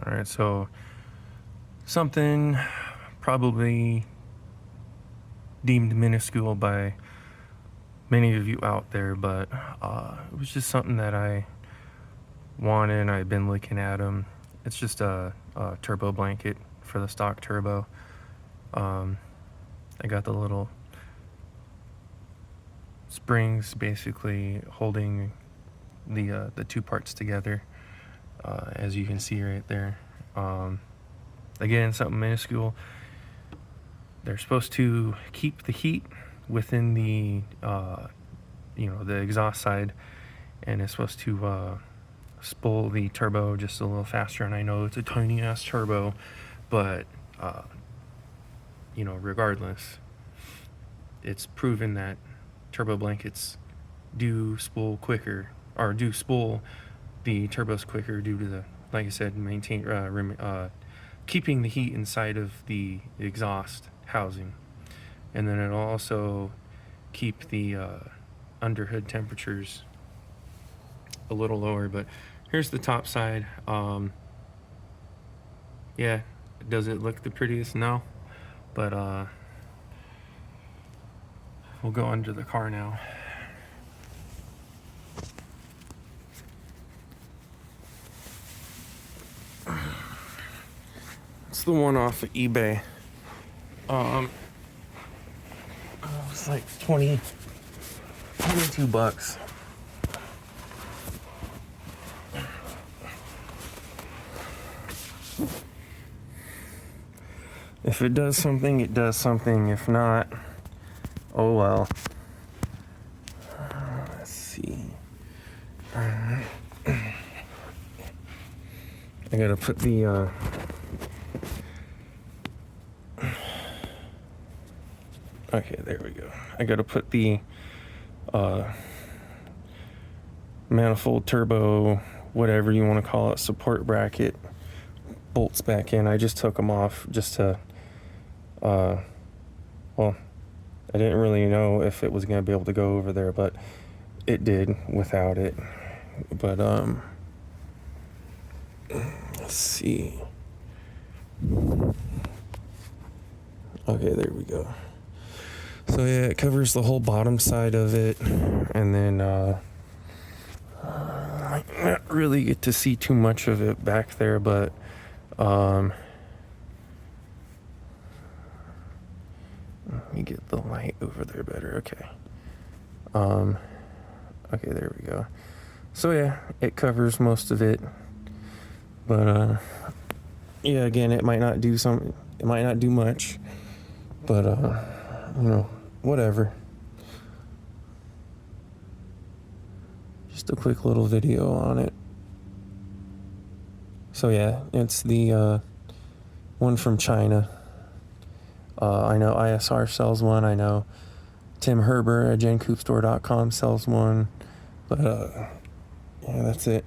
Alright, so something probably deemed minuscule by many of you out there, but it was just something that I wanted and I've been looking at them. It's just a turbo blanket for the stock turbo. I got the little springs basically holding the two parts together, as you can see right there. Again, something minuscule. They're supposed to keep the heat within the the exhaust side, and it's supposed to spool the turbo just a little faster. And I know it's a tiny ass turbo, but regardless, it's proven that turbo blankets do spool quicker, or do spool the turbos quicker due to the, like I said, keeping the heat inside of the exhaust housing. And then it'll also keep the underhood temperatures a little lower. But here's the top side. Yeah, does it look the prettiest? No, but we'll go under the car now. It's the one off of eBay. It's like 22 bucks. If it does something, it does something. If not, oh well. Let's see. I gotta put the okay, there we go. I gotta put the manifold turbo, whatever you want to call it, support bracket bolts back in. I just took them off just to well, I didn't really know if it was gonna be able to go over there, but it did without it. But let's see. Okay, there we go. So yeah, it covers the whole bottom side of it, and then I not really get to see too much of it back there, but let me get the light over there better. Okay. Okay, there we go. So yeah, it covers most of it, but yeah, again, it might not do much, but whatever. Just a quick little video on it. So yeah, it's the one from China. I know ISR sells one. I know Tim Herber at GenCoupeStore.com sells one. But yeah, that's it.